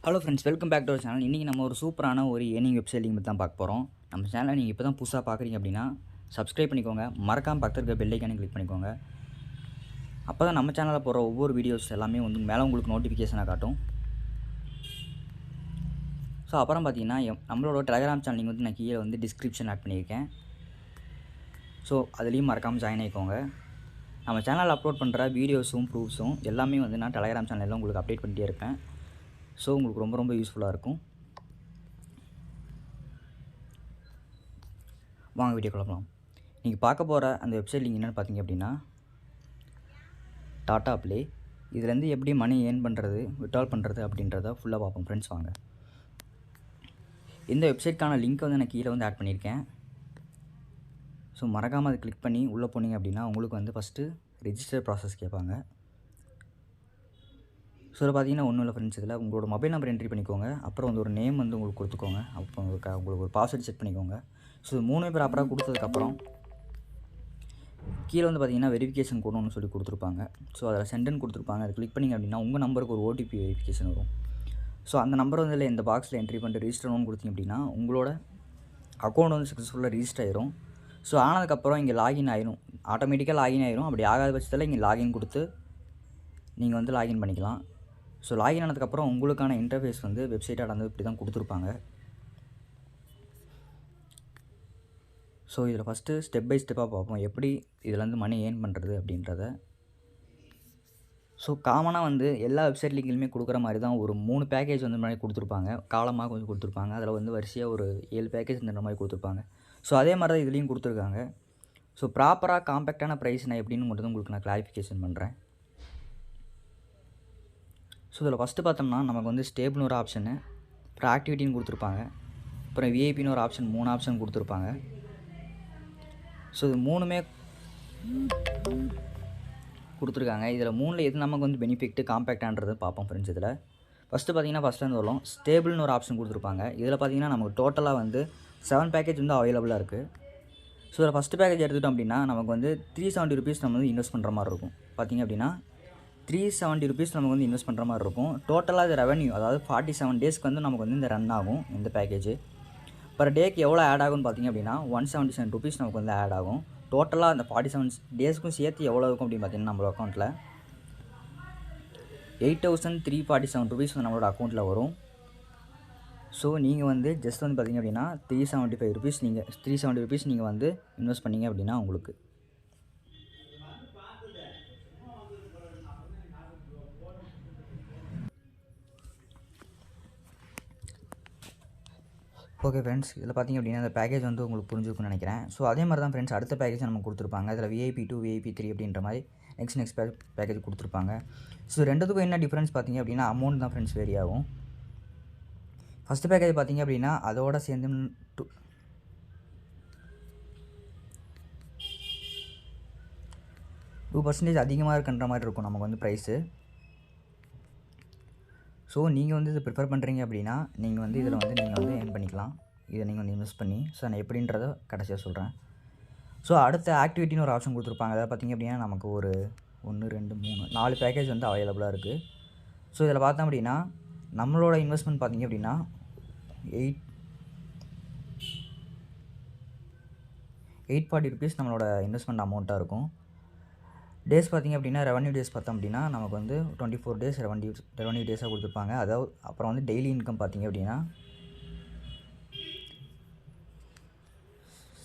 Hello friends, welcome back to our channel. இன்றைக்கி நம்ம ஒரு சூப்பரான ஒரு ஏர்னிங் வெப்சைட் லிங்க் தான் பார்க்க போகிறோம். நம்ம சேனலை நீங்கள் இப்போ தான் புதுசாக பார்க்குறீங்க அப்படின்னா சப்ஸ்கிரைப் பண்ணிக்கோங்க. மறக்காமல் பக்கத்தில் இருக்க பெல் ஐக்கானே கிளிக் பண்ணிக்கோங்க. அப்போ தான் நம்ம சேனலில் போகிற ஒவ்வொரு வீடியோஸ் எல்லாமே வந்து மேலே உங்களுக்கு நோட்டிஃபிகேஷனாக காட்டும். ஸோ அப்புறம் பார்த்தீங்கன்னா நம்மளோட டெலகிராம் சேனல் லிங்க் வந்து நான் கீழே வந்து டிஸ்கிரிப்ஷன் ஆட் பண்ணியிருக்கேன். ஸோ அதுலேயும் மறக்காமல் ஜாயின் ஆகிக்கோங்க. நம்ம சேனலில் அப்லோட் பண்ணுற வீடியோஸும் ப்ரூஃப்ஸும் எல்லாமே வந்து நான் டெலகிராம் சேனலில் உங்களுக்கு அப்டேட் பண்ணிகிட்டே இருப்பேன். ஸோ உங்களுக்கு ரொம்ப ரொம்ப யூஸ்ஃபுல்லாக இருக்கும். வாங்க வீடியோ கிளம்பலாம். நீங்கள் பார்க்க போகிற அந்த வெப்சைட் லிங்க் என்னென்னு பார்த்தீங்க அப்படின்னா டாட்டா ப்ளே. இதுலேருந்து எப்படி மணி ஏர்ன் பண்ணுறது, விட்ரால் பண்ணுறது அப்படின்றத ஃபுல்லாக பார்ப்போம் ஃப்ரெண்ட்ஸ். வாங்க. இந்த வெப்சைட்க்கான லிங்க் வந்து நான் கீழே வந்து ஆட் பண்ணியிருக்கேன். ஸோ மறக்காமல் அதை கிளிக் பண்ணி உள்ளே போனீங்க அப்படின்னா உங்களுக்கு வந்து ஃபஸ்ட்டு ரெஜிஸ்டர் ப்ராசஸ் கேட்பாங்க. ஸோ இதில் பார்த்தீங்கன்னா ஒன்றும் இல்லை ஃப்ரெண்ட்ஸ், இதில் உங்களோட மொபைல் நம்பர் என்ட்ரி பண்ணிக்கோங்க. அப்புறம் வந்து ஒரு நேம் வந்து உங்களுக்கு கொடுத்துக்கோங்க. அப்போ உங்களுக்கு ஒரு பாஸ்வேர்டு செட் பண்ணிக்கோங்க. ஸோ இது 3 ப்ராப்பராக கொடுத்ததுக்கப்புறம் கீழே வந்து பார்த்தீங்கன்னா வெரிஃபிகேஷன் கோடு ஒன்று சொல்லி கொடுத்துருப்பாங்க. ஸோ அதில் சென்டர்னு கொடுத்துருப்பாங்க. அதை கிளிக் பண்ணிங்க அப்படின்னா உங்கள் நம்பருக்கு ஒரு ஓடிபி வெரிஃபிகேஷன் வரும். ஸோ அந்த நம்பர் வந்து இல்லை இந்த பாக்ஸில் என்ட்ரி பண்ணிட்டு ரிஜிஸ்டர் ஒன்று கொடுத்தீங்க அப்படின்னா உங்களோட அக்கௌண்ட் வந்து சக்ஸஸ்ஃபுல்லாக ரிஜிஸ்டர் ஆயிரும். ஸோ ஆனதுக்கப்புறம் இங்கே லாகின் ஆயிரும், ஆட்டோமேட்டிக்காக லாகின் ஆயிரும். அப்படி ஆகாத பட்சத்தில் இங்கே லாகின் கொடுத்து நீங்கள் வந்து லாகின் பண்ணிக்கலாம். ஸோ லாகின் ஆனதுக்கப்புறம் உங்களுக்கான இன்டர்ஃபேஸ் வந்து வெப்சைட்டாக வந்து இப்படி தான் கொடுத்துருப்பாங்க. ஸோ இதில் ஃபஸ்ட்டு ஸ்டெப் பை ஸ்டெப்பாக பார்ப்போம் எப்படி இதிலேருந்து மணி ஏர்ன் பண்ணுறது அப்படின்றத. ஸோ காமனாக வந்து எல்லா வெப்சைட் லிங்க்லையுமே கொடுக்குற மாதிரி தான் ஒரு 3 பேக்கேஜ் வந்து மாதிரி கொடுத்துருப்பாங்க. காலமாக கொஞ்சம் கொடுத்துருப்பாங்க. அதில் வந்து வரிசையாக ஒரு 7 பேக்கேஜ் இந்த மாதிரி கொடுத்துருப்பாங்க. ஸோ அதே மாதிரி தான் இதுலேயும் கொடுத்துருக்காங்க. ஸோ ப்ராப்பராக காம்பேக்டான ப்ரைஸ் நான் எப்படின்னு மட்டும் உங்களுக்கு நான் கிளாரிஃபிகேஷன் பண்ணுறேன். ஸோ இதில் ஃபஸ்ட்டு பார்த்தோம்னா நமக்கு வந்து ஸ்டேபிள்னு ஒரு ஆப்ஷனு, அப்புறம் ஆக்டிவிட்டின்னு கொடுத்துருப்பாங்க, அப்புறம் விஐபின்னு ஒரு ஆப்ஷன், 3 ஆப்ஷன் கொடுத்துருப்பாங்க. ஸோ இது 3மே கொடுத்துருக்காங்க. இதில் 3ல் எது நமக்கு வந்து பெனிஃபிட்டு காம்பேக்டான்றது பார்ப்போம் ஃப்ரெண்ட்ஸ். இதில் ஃபஸ்ட்டு பார்த்தீங்கன்னா ஃபஸ்ட்லேருந்து வரலாம். ஸ்டேபிள்னு ஒரு ஆப்ஷன் கொடுத்துருப்பாங்க. இதில் பார்த்தீங்கன்னா நமக்கு டோட்டலாக வந்து 7 பேக்கேஜ் வந்து அவைலபிளாக இருக்குது. ஸோ இதில் ஃபஸ்ட்டு பேக்கேஜ் எடுத்துட்டோம் அப்படின்னா நமக்கு வந்து 370 ருபீஸ் நம்ம வந்து இன்வெஸ்ட் பண்ணுற மாதிரி இருக்கும். பார்த்திங்க அப்படின்னா 370 ருபீஸ் நமக்கு வந்து இன்வெஸ்ட் பண்ணுற மாதிரி இருக்கும். டோட்டலாக இது ரெவன்யூ, அதாவது 47 டேஸ்க்கு வந்து நமக்கு வந்து இந்த ரன் ஆகும் இந்த பேக்கேஜ். பர் டேக்கு எவ்வளோ ஆட் ஆகும்னு பார்த்திங்க அப்படின்னா 177 ருபீஸ் நமக்கு வந்து ஆட் ஆகும். டோட்டலாக அந்த 47 டேஸ்க்கும் சேர்த்து எவ்வளோ இருக்கும் அப்படின்னு பார்த்தீங்கன்னா நம்மளோட அக்கௌண்ட்டில் 8347 ருபீஸ் வந்து நம்மளோட அக்கௌண்ட்டில் வரும். ஸோ நீங்கள் வந்து ஜஸ்ட் வந்து பார்த்திங்க அப்படின்னா 370 ருபீஸ் நீங்கள் வந்து இன்வெஸ்ட் பண்ணிங்க அப்படின்னா உங்களுக்கு ஓகே ஃப்ரெண்ட்ஸ். இதில் பார்த்திங்க அப்படின்னா அந்த பேக்கேஜ் வந்து உங்களுக்கு புரிஞ்சுக்குன்னு நினைக்கிறேன். ஸோ அதே மாதிரி தான் ஃப்ரெண்ட்ஸ் அடுத்த பேக்கேஜ் நமக்கு கொடுத்துருப்பாங்க. இதில் VIP 2 VIP 3 அப்படின்ற மாதிரி நெக்ஸ்ட் பேக்கேஜ் கொடுத்துருப்பாங்க. ஸோ ரெண்டுத்துக்கும் என்ன டிஃப்ரென்ஸ் பார்த்திங்க அப்படின்னா அமௌண்ட் தான் ஃப்ரெண்ட்ஸ் வேரி ஆகும். ஃபஸ்ட்டு பேக்கேஜ் பார்த்திங்க அப்படின்னா அதோட சேர்ந்து 2% அதிகமாக இருக்குன்ற மாதிரி இருக்கும் நமக்கு வந்து ப்ரைஸு. ஸோ நீங்கள் வந்து இதை ப்ரிஃபர் பண்ணுறீங்க அப்படின்னா நீங்கள் வந்து இதில் வந்து நீங்கள் வந்து ஏர்ன் பண்ணிக்கலாம். இதை நீங்கள் வந்து இன்வெஸ்ட் பண்ணி. ஸோ நான் எப்படின்றத கடைசியாக சொல்கிறேன். ஸோ அடுத்த ஆக்டிவிட்டின்னு ஒரு ஆப்ஷன் கொடுத்துருப்பாங்க. அதாவது பார்த்திங்க அப்படின்னா நமக்கு ஒரு 1 2 3 4 பேக்கேஜ் வந்து அவைலபிளாக இருக்குது. ஸோ இதில் பார்த்தோம் அப்படின்னா நம்மளோட இன்வெஸ்ட்மெண்ட் பார்த்திங்க அப்படின்னா 840 ருபீஸ் நம்மளோட இன்வெஸ்ட்மெண்ட் அமௌண்ட்டாக இருக்கும். டேஸ் பார்த்திங்க அப்படின்னா ரெவன்யூ டேஸ் பார்த்தோம் அப்படின்னா நமக்கு வந்து 24 டேஸ் ரெவன்யூ டேஸாக கொடுத்துருப்பாங்க. அதாவது அப்புறம் வந்து டெய்லி இன்கம் பார்த்திங்க அப்படின்னா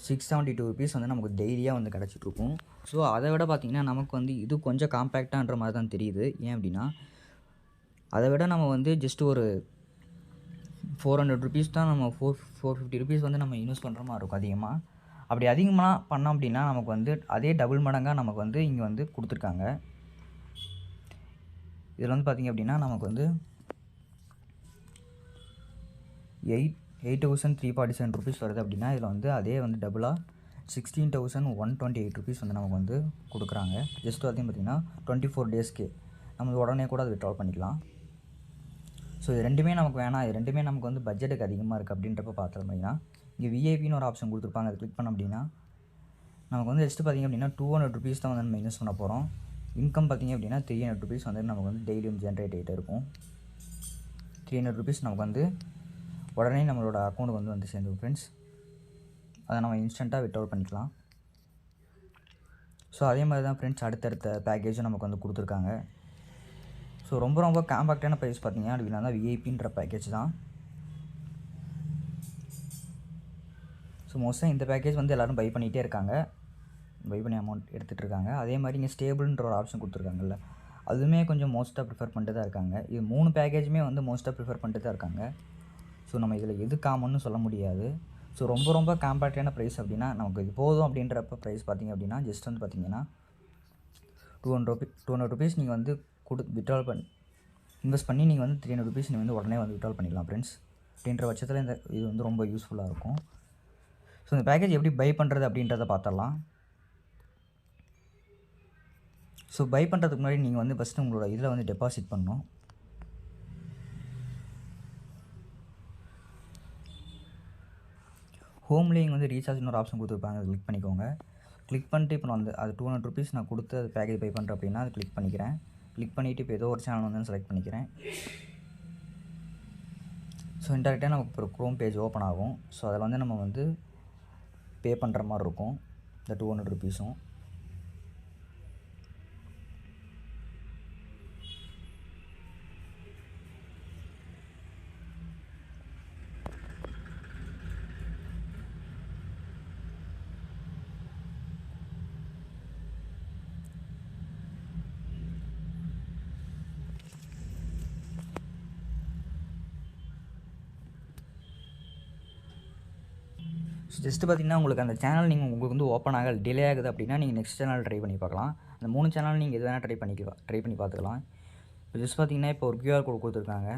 672 ருபீஸ் வந்து நமக்கு டெய்லியாக வந்து கிடச்சிட்ருக்கும். ஸோ அதை விட பார்த்திங்கன்னா நமக்கு வந்து இது கொஞ்சம் காம்பேக்டான்ற மாதிரி தான் தெரியுது. ஏன் அப்படின்னா அதை விட நம்ம வந்து ஜஸ்ட் ஒரு 400 ருபீஸ் தான் நம்ம 450 ருபீஸ் வந்து நம்ம இன்வெஸ்ட் பண்ணுற மாதிரி இருக்கும் அதிகமாக. அப்படி அதிகமாக பண்ணோம் அப்படின்னா நமக்கு வந்து அதே டபுள் மடங்காக நமக்கு வந்து இங்கே வந்து கொடுத்துருக்காங்க. இதில் வந்து பார்த்திங்க அப்படின்னா நமக்கு வந்து 8,347 ருபீஸ் வருது அப்படின்னா இதில் வந்து அதே வந்து டபுளாக 16,128 ருபீஸ் வந்து நமக்கு வந்து கொடுக்குறாங்க. ஜஸ்ட் அதையும் பார்த்திங்கன்னா 24 டேஸ்க்கு நம்ம உடனே கூட அதை விட்ரால் பண்ணிக்கலாம். ஸோ இது ரெண்டுமே நமக்கு வேணாம், இது ரெண்டுமே நமக்கு வந்து பட்ஜெட்டுக்கு அதிகமாக இருக்குது அப்படின்றப்ப பார்த்தோம் அப்படின்னா இங்கே விஐபின்னு ஒரு ஆப்ஷன் கொடுத்துருப்பாங்க. அதை கிளிக் பண்ணோம் அப்படின்னா நமக்கு வந்து ஜஸ்ட்டு பார்த்திங்க அப்படின்னா 200 ருபீஸ் தான் வந்து நம்ம இன்வெஸ்ட் பண்ண போகிறோம். இன்கம் பார்த்திங்க அப்படின்னா 300 ருபீஸ் வந்து நமக்கு வந்து டெய்லியும் ஜென்ரேட் ஆகிட்டே இருக்கும். ₹300 நமக்கு வந்து உடனே நம்மளோட அக்கௌண்ட்டுக்கு வந்து சேர்ந்துடும் ஃப்ரெண்ட்ஸ். அதை நம்ம இன்ஸ்டண்ட்டாக வித்ட்ரா பண்ணிக்கலாம். ஸோ அதே மாதிரி தான் ஃப்ரெண்ட்ஸ் அடுத்தடுத்த பேக்கேஜும் நமக்கு வந்து கொடுத்துருக்காங்க. ஸோ ரொம்ப காம்பேக்டான ப்ரைஸ் பார்த்தீங்க அப்படின்னா தான் விஐபின்ற பேக்கேஜ் தான். ஸோ மோஸ்ட்டாக இந்த பேக்கேஜ் வந்து எல்லோரும் பை பண்ணிகிட்டே இருக்காங்க, பை பண்ணி அமௌண்ட் எடுத்துகிட்டு இருக்காங்க. அதே மாதிரி இங்கே ஸ்டேபிள்ன்ற ஒரு ஆப்ஷன் கொடுத்துருக்காங்கல்ல, அதுவுமே கொஞ்சம் மோஸ்ட்டாக ப்ரிஃபர் பண்ணிட்டு தான் இருக்காங்க. இது 3 பேக்கேஜுமே வந்து மோஸ்ட்டாக ப்ரிஃபர் பண்ணிட்டு தான் இருக்காங்க. ஸோ நம்ம இதில் எது காமன்னு சொல்ல முடியாது. ஸோ ரொம்ப காம்பேக்டான ப்ரைஸ் அப்படின்னா நமக்கு இது போதும் அப்படின்றப்ப ப்ரைஸ் பார்த்திங்க அப்படின்னா ஜஸ்ட் வந்து பார்த்திங்கன்னா ₹200 நீங்கள் வந்து வித்ட்ரால் பண்ணி இன்வெஸ்ட் பண்ணி நீங்கள் வந்து ₹300 நீங்கள் வந்து உடனே வந்து வித்ட்ரால் பண்ணிக்கலாம் ஃப்ரெண்ட்ஸ். அப்படின்ற பட்சத்தில் இது வந்து ரொம்ப யூஸ்ஃபுல்லாக இருக்கும். ஸோ இந்த பேக்கேஜ் எப்படி பை பண்ணுறது அப்படின்றத பார்த்துடலாம். ஸோ பை பண்ணுறதுக்கு முன்னாடி நீங்கள் வந்து ஃபஸ்ட்டு உங்களோட இதில் வந்து டெபாசிட் பண்ணணும். ஹோம்லேயே இங்கே வந்து ரீசார்ஜ்னு ஒரு ஆப்ஷன் கொடுத்துருப்பாங்க, அதை கிளிக் பண்ணிக்கோங்க. கிளிக் பண்ணிட்டு இப்போ நான் வந்து அது ₹200 நான் கொடுத்து அது பேக்கேஜ் பை பண்ணுறேன் அப்படின்னா அது கிளிக் பண்ணிக்கிறேன். கிளிக் பண்ணிவிட்டு இப்போ ஏதோ ஒரு சேனல் வந்து செலக்ட் பண்ணிக்கிறேன். ஸோ இன்டெரக்டாக நமக்கு ஒரு க்ரோம் பேஜ் ஓப்பன் ஆகும். ஸோ அதில் வந்து நம்ம வந்து பே பண்ணுற மாதிரி இருக்கும் இந்த ₹200. ஜஸ்ட்டு பார்த்திங்கன்னா உங்களுக்கு அந்த சேனல் உங்களுக்கு வந்து ஓப்பன் ஆகல டிலே ஆகுது அப்படின்னா நீங்கள் நெக்ஸ்ட் சேனல் ட்ரை பண்ணி பார்க்கலாம். அந்த 3 சேனல் நீங்கள் எது வேணால் ட்ரை பண்ணி பார்த்துக்கலாம். இப்போ ஜஸ்ட் பார்த்திங்கன்னா இப்போ ஒரு QR கோட் கொடுத்துருக்காங்க,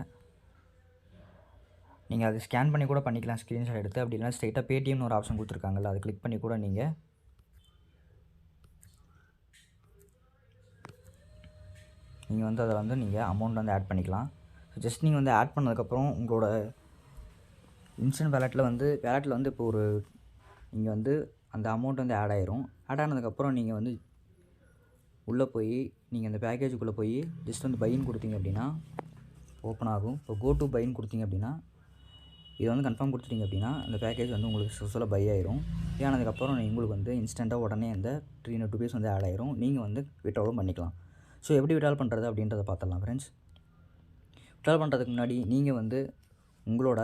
நீங்கள் அதை ஸ்கேன் பண்ணி கூட பண்ணிக்கலாம் ஸ்க்ரீன்ஷாட் எடுத்து. அப்படி இல்லைனா ஸ்ட்ரைட்டாக பேடிஎம்னு ஒரு ஆப்ஷன் கொடுத்துருக்காங்கல்ல, அதை கிளிக் பண்ணி கூட நீங்கள் வந்து அதில் வந்து நீங்கள் அமௌண்ட் வந்து ஆட் பண்ணிக்கலாம். ஸோ ஜஸ்ட் நீங்கள் வந்து ஆட் பண்ணதுக்கப்புறம் உங்களோட இன்ஸ்டன்ட் வேலெட்டில் வந்து இப்போ ஒரு இங்கே வந்து அந்த அமௌண்ட் வந்து ஆட் ஆயிரும். ஆட் ஆனதுக்கப்புறம் நீங்கள் வந்து உள்ளே போய் நீங்கள் அந்த பேக்கேஜுக்குள்ளே போய் ஜஸ்ட் வந்து பைன்னு கொடுத்தீங்க அப்படின்னா ஓப்பன் ஆகும். இப்போ கோ டு பைன்னு கொடுத்தீங்க அப்படின்னா இதை வந்து கன்ஃபார்ம் கொடுத்துட்டீங்க அப்படின்னா அந்த பேக்கேஜ் வந்து உங்களுக்கு சக்ஸஸ்ஃபுல்லாக பை ஆயிரும். பை ஆனதுக்கப்புறம் உங்களுக்கு வந்து இன்ஸ்டண்ட்டாக உடனே அந்த ₹300 வந்து ஆட் ஆயிரும். நீங்கள் வந்து வித்ட்ராலும் பண்ணிக்கலாம். ஸோ எப்படி வித்ட்ரால் பண்ணுறது அப்படின்றத பார்த்துடலாம் ஃப்ரெண்ட்ஸ். வித்ட்ரால் பண்ணுறதுக்கு முன்னாடி நீங்கள் வந்து உங்களோட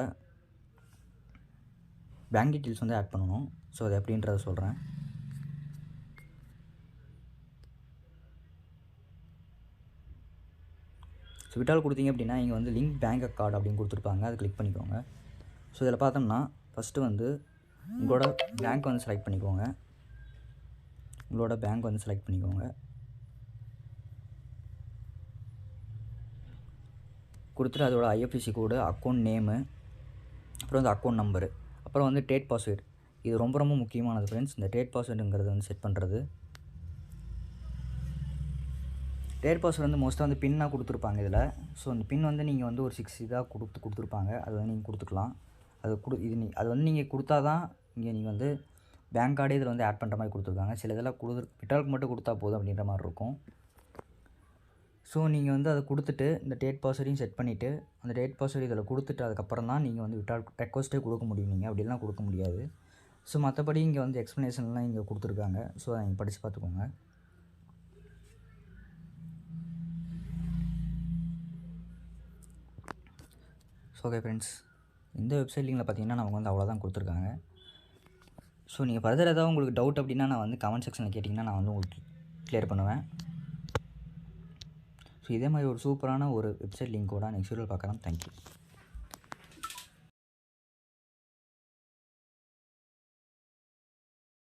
பேங்க் டீட்டெயில்ஸ் வந்து ஆட் பண்ணணும். ஸோ அது எப்படின்றத சொல்கிறேன். ஸோ வித்ட்ரால் கொடுத்தீங்க அப்படின்னா இங்கே வந்து லிங்க் பேங்க் அக்கவுண்ட் அப்படின்னு கொடுத்துருப்பாங்க, அதை கிளிக் பண்ணிக்கோங்க. ஸோ இதில் பார்த்தோம்னா ஃபஸ்ட்டு வந்து உங்களோட பேங்க் வந்து செலக்ட் பண்ணிக்கோங்க. கொடுத்துட்டு அதோட IFSC கோடு, அக்கௌண்ட் நேமு, அப்புறம் வந்து அக்கௌண்ட் நம்பரு, அப்புறம் வந்து டேட் பாஸ்வேர்டு. இது ரொம்ப முக்கியமானது ஃப்ரெண்ட்ஸ். இந்த டேட் பாஸ்வேர்டுங்கிறது வந்து செட் பண்ணுறது. டேட் பாஸ்வேர்டு வந்து மோஸ்ட்டாக வந்து பின்னாக கொடுத்துருப்பாங்க இதில். ஸோ அந்த பின் வந்து நீங்கள் வந்து ஒரு 6 இதாக கொடுத்துருப்பாங்க, அது வந்து நீங்கள் கொடுத்துக்கலாம். அது வந்து நீங்கள் கொடுத்தா தான் இங்கே நீங்கள் வந்து பேங்க் கார்டே இதில் வந்து ஆட் பண்ணுற மாதிரி கொடுத்துருக்காங்க. சில இதெல்லாம் வித்ட்ராலுக்கு மட்டும் கொடுத்தா போதும் அப்படின்ற மாதிரி இருக்கும். ஸோ நீங்கள் வந்து அதை கொடுத்துட்டு இந்த டேட் பாஸ்வேர்டையும் செட் பண்ணிவிட்டு அந்த டேட் பாஸ்வேர்டு இதில் கொடுத்துட்டு அதுக்கப்புறம் தான் நீங்கள் வந்து வித்ட்ரால் ரெக்வஸ்ட்டே கொடுக்க முடியும். நீங்கள் அப்படிலாம் கொடுக்க முடியாது. ஸோ மற்றபடி இங்கே வந்து எக்ஸ்ப்ளனேஷன்லாம் இங்கே கொடுத்துருக்காங்க. ஸோ அதை நீங்கள் படித்து பார்த்துக்கோங்க. ஸோ ஓகே ஃப்ரெண்ட்ஸ், இந்த வெப்சைட் லிங்கில் பார்த்தீங்கன்னா நமக்கு வந்து அவ்வளோதான் கொடுத்துருக்காங்க. ஸோ நீங்கள் ஃபர்தர் ஏதாவது உங்களுக்கு டவுட் அப்படின்னா நான் வந்து கமெண்ட் செக்ஷனில் கேட்டிங்கன்னா நான் வந்து உங்களுக்கு கிளியர் பண்ணுவேன். ஸோ இதே மாதிரி ஒரு சூப்பரான ஒரு வெப்சைட் லிங்க்கோட நெக்ஸ்ட் வீடியோவில் பார்க்குறேன். தேங்க்யூ.